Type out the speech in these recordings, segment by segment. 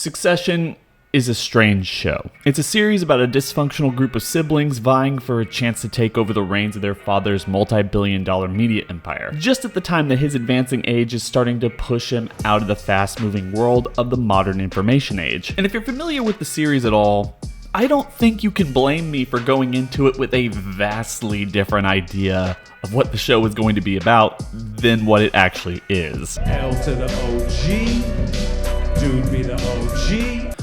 Succession is a strange show. It's a series about a dysfunctional group of siblings vying for a chance to take over the reins of their father's multi-billion-dollar media empire, just at the time that his advancing age is starting to push him out of the fast-moving world of the modern information age. And if you're familiar with the series at all, I don't think you can blame me for going into it with a vastly different idea of what the show is going to be about than what it actually is. L to the OG, dude be the OG.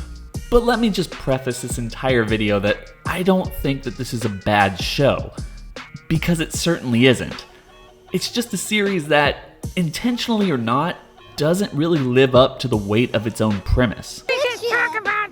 But let me just preface this entire video that I don't think that this is a bad show, because it certainly isn't. It's just a series that, intentionally or not, doesn't really live up to the weight of its own premise. We can talk about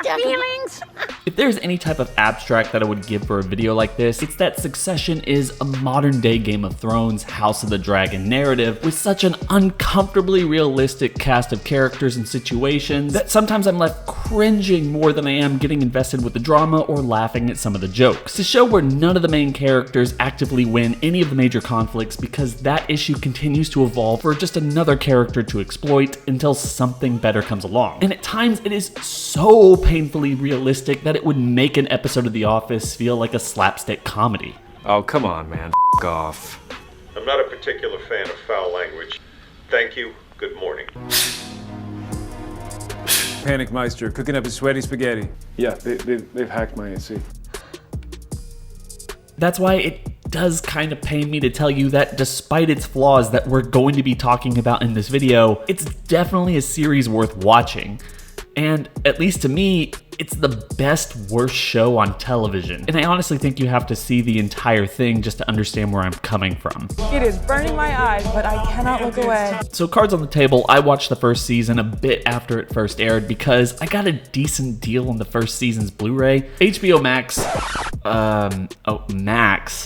our feelings. If there's any type of abstract that I would give for a video like this, it's that Succession is a modern day Game of Thrones, House of the Dragon narrative with such an uncomfortably realistic cast of characters and situations that sometimes I'm left cringing more than I am getting invested with the drama or laughing at some of the jokes. It's a show where none of the main characters actively win any of the major conflicts because that issue continues to evolve for just another character to exploit until something better comes along. And at times it is so painfully realistic that it would make an episode of The Office feel like a slapstick comedy. Oh, come on, man. F*** off. I'm not a particular fan of foul language. Thank you. Good morning. Panic Meister cooking up his sweaty spaghetti. Yeah, they've hacked my AC. That's why it does kind of pain me to tell you that despite its flaws that we're going to be talking about in this video, it's definitely a series worth watching. And at least to me, it's the best worst show on television. And I honestly think you have to see the entire thing just to understand where I'm coming from. It is burning my eyes, but I cannot look away. So cards on the table, I watched the first season a bit after it first aired because I got a decent deal on the first season's Blu-ray. HBO Max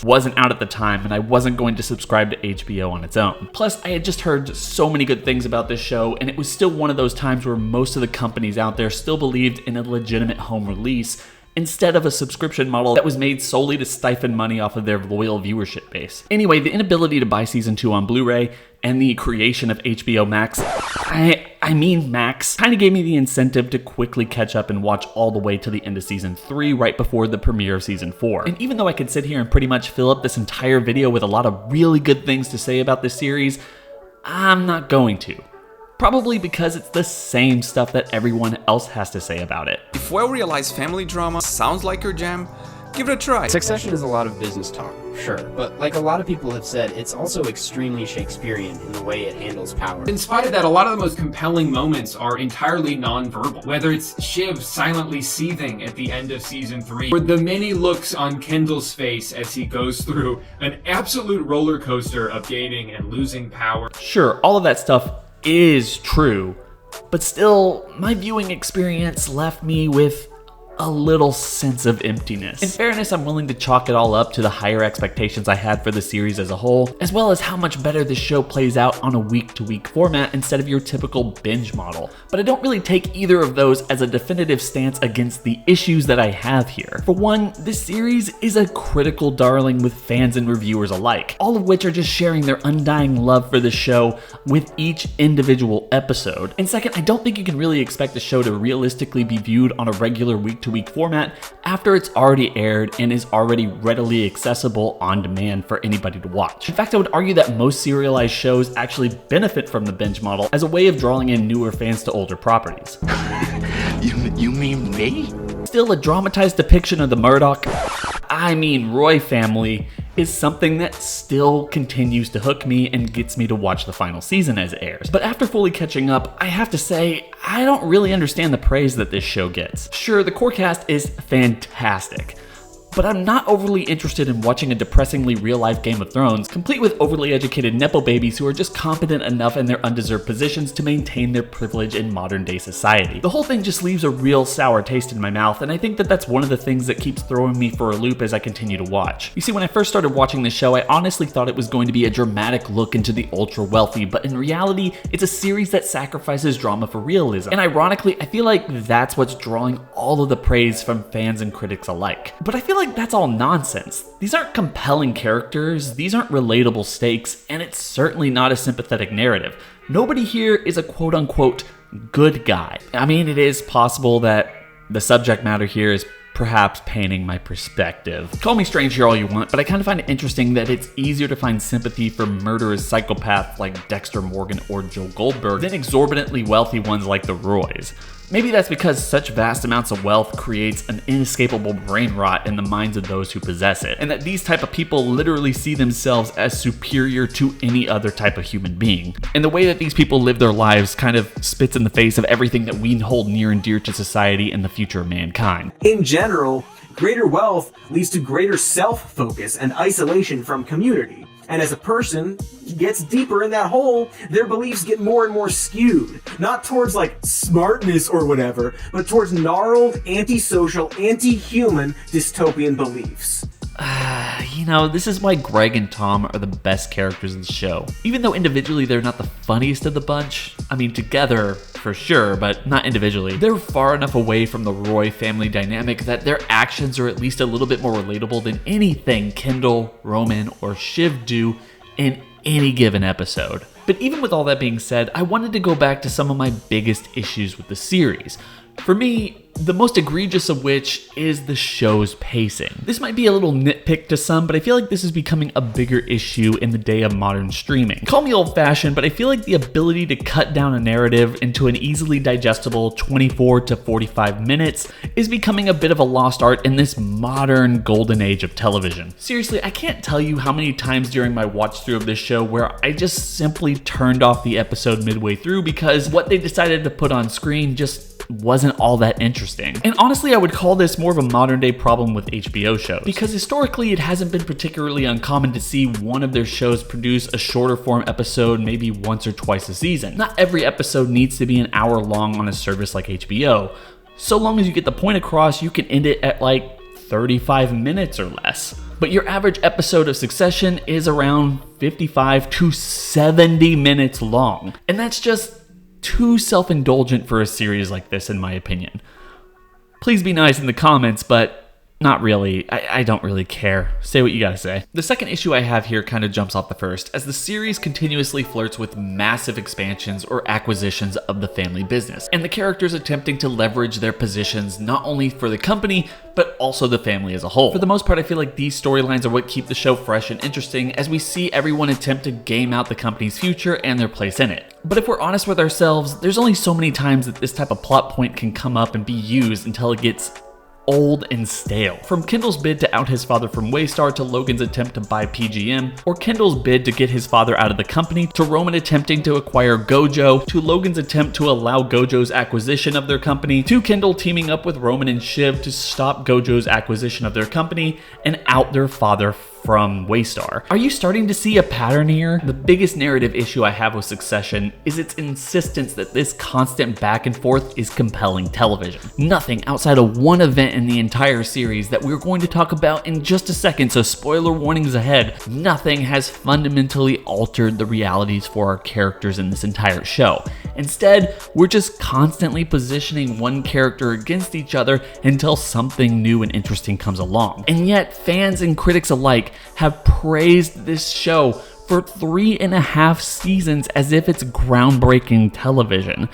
wasn't out at the time, and I wasn't going to subscribe to HBO on its own. Plus, I had just heard so many good things about this show, and it was still one of those times where most of the companies out there still believed in a legitimate home release instead of a subscription model that was made solely to siphon money off of their loyal viewership base. Anyway, the inability to buy season 2 on Blu-ray and the creation of HBO Max, Max, kind of gave me the incentive to quickly catch up and watch all the way to the end of season 3 right before the premiere of season 4. And even though I could sit here and pretty much fill up this entire video with a lot of really good things to say about this series, I'm not going to. Probably because it's the same stuff that everyone else has to say about it. If well-realized family drama sounds like your jam, give it a try. Succession is a lot of business talk, sure, but like a lot of people have said, it's also extremely Shakespearean in the way it handles power. In spite of that, a lot of the most compelling moments are entirely non-verbal. Whether it's Shiv silently seething at the end of season 3, or the many looks on Kendall's face as he goes through an absolute roller coaster of gaining and losing power. Sure, all of that stuff is true, but still, my viewing experience left me with a little sense of emptiness. In fairness, I'm willing to chalk it all up to the higher expectations I had for the series as a whole, as well as how much better this show plays out on a week-to-week format instead of your typical binge model. But I don't really take either of those as a definitive stance against the issues that I have here. For one, this series is a critical darling with fans and reviewers alike, all of which are just sharing their undying love for the show with each individual episode. And second, I don't think you can really expect the show to realistically be viewed on a regular week-to-week format after it's already aired and is already readily accessible on demand for anybody to watch. In fact, I would argue that most serialized shows actually benefit from the binge model as a way of drawing in newer fans to older properties. You mean me? Still, a dramatized depiction of the Roy family is something that still continues to hook me and gets me to watch the final season as it airs. But after fully catching up, I have to say, I don't really understand the praise that this show gets. Sure, the core cast is fantastic, but I'm not overly interested in watching a depressingly real-life Game of Thrones, complete with overly educated nepo babies who are just competent enough in their undeserved positions to maintain their privilege in modern-day society. The whole thing just leaves a real sour taste in my mouth, and I think that that's one of the things that keeps throwing me for a loop as I continue to watch. You see, when I first started watching this show, I honestly thought it was going to be a dramatic look into the ultra-wealthy, but in reality, it's a series that sacrifices drama for realism. And ironically, I feel like that's what's drawing all of the praise from fans and critics alike. But I feel like that's all nonsense. These aren't compelling characters, these aren't relatable stakes, and it's certainly not a sympathetic narrative. Nobody here is a quote-unquote good guy. I mean, it is possible that the subject matter here is perhaps painting my perspective. Call me strange here all you want, but I kind of find it interesting that it's easier to find sympathy for murderous psychopaths like Dexter Morgan or Joe Goldberg than exorbitantly wealthy ones like the Roys. Maybe that's because such vast amounts of wealth creates an inescapable brain rot in the minds of those who possess it, and that these type of people literally see themselves as superior to any other type of human being. And the way that these people live their lives kind of spits in the face of everything that we hold near and dear to society and the future of mankind. In general, greater wealth leads to greater self-focus and isolation from community. And as a person gets deeper in that hole, their beliefs get more and more skewed. Not towards like smartness or whatever, but towards gnarled, antisocial, anti-human dystopian beliefs. This is why Greg and Tom are the best characters in the show. Even though individually they're not the funniest of the bunch, I mean together for sure, but not individually, they're far enough away from the Roy family dynamic that their actions are at least a little bit more relatable than anything Kendall, Roman, or Shiv do in any given episode. But even with all that being said, I wanted to go back to some of my biggest issues with the series. For me, the most egregious of which is the show's pacing. This might be a little nitpick to some, but I feel like this is becoming a bigger issue in the day of modern streaming. Call me old-fashioned, but I feel like the ability to cut down a narrative into an easily digestible 24 to 45 minutes is becoming a bit of a lost art in this modern golden age of television. Seriously, I can't tell you how many times during my watch-through of this show where I just simply turned off the episode midway through because what they decided to put on screen just wasn't all that interesting. And honestly, I would call this more of a modern day problem with HBO shows, because historically it hasn't been particularly uncommon to see one of their shows produce a shorter form episode maybe once or twice a season. Not every episode needs to be an hour long on a service like HBO. So long as you get the point across, you can end it at like 35 minutes or less. But your average episode of Succession is around 55 to 70 minutes long. And that's just too self-indulgent for a series like this, in my opinion. Please be nice in the comments, but not really. I don't really care. Say what you gotta say. The second issue I have here kind of jumps off the first, as the series continuously flirts with massive expansions or acquisitions of the family business, and the characters attempting to leverage their positions not only for the company, but also the family as a whole. For the most part, I feel like these storylines are what keep the show fresh and interesting, as we see everyone attempt to game out the company's future and their place in it. But if we're honest with ourselves, there's only so many times that this type of plot point can come up and be used until it gets old and stale. From Kendall's bid to out his father from Waystar to Logan's attempt to buy PGM, or Kendall's bid to get his father out of the company, to Roman attempting to acquire Gojo, to Logan's attempt to allow Gojo's acquisition of their company, to Kendall teaming up with Roman and Shiv to stop Gojo's acquisition of their company and out their father from Waystar. Are you starting to see a pattern here? The biggest narrative issue I have with Succession is its insistence that this constant back and forth is compelling television. Nothing outside of one event in the entire series that we're going to talk about in just a second, so spoiler warnings ahead, nothing has fundamentally altered the realities for our characters in this entire show. Instead, we're just constantly positioning one character against each other until something new and interesting comes along. And yet, fans and critics alike have praised this show for 3.5 seasons as if it's groundbreaking television.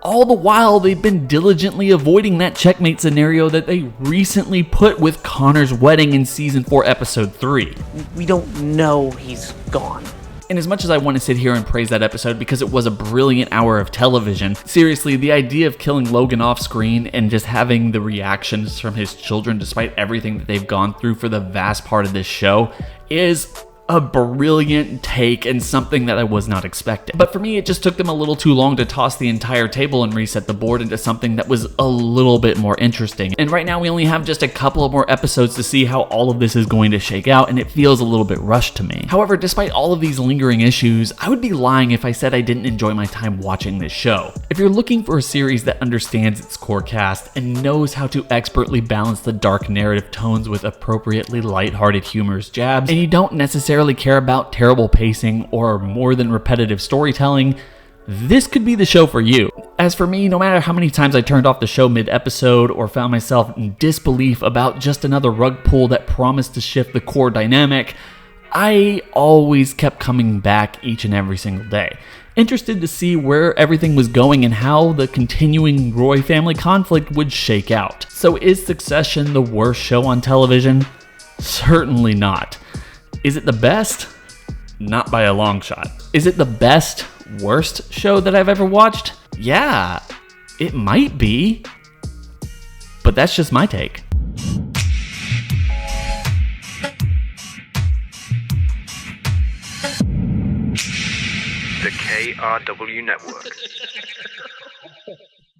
All the while, they've been diligently avoiding that checkmate scenario that they recently put with Connor's wedding in season 4, episode 3. We don't know he's gone. And as much as I want to sit here and praise that episode because it was a brilliant hour of television, seriously, the idea of killing Logan off screen and just having the reactions from his children despite everything that they've gone through for the vast part of this show is a brilliant take and something that I was not expecting. But for me, it just took them a little too long to toss the entire table and reset the board into something that was a little bit more interesting. And right now we only have just a couple of more episodes to see how all of this is going to shake out, and it feels a little bit rushed to me. However, despite all of these lingering issues, I would be lying if I said I didn't enjoy my time watching this show. If you're looking for a series that understands its core cast and knows how to expertly balance the dark narrative tones with appropriately lighthearted humorous jabs, and you don't necessarily care about terrible pacing or more than repetitive storytelling, this could be the show for you. As for me, no matter how many times I turned off the show mid-episode or found myself in disbelief about just another rug pull that promised to shift the core dynamic, I always kept coming back each and every single day. interested to see where everything was going and how the continuing Roy family conflict would shake out. So is Succession the worst show on television? Certainly not. Is it the best? Not by a long shot. Is it the best, worst show that I've ever watched? Yeah, it might be. But that's just my take. The KRW Network.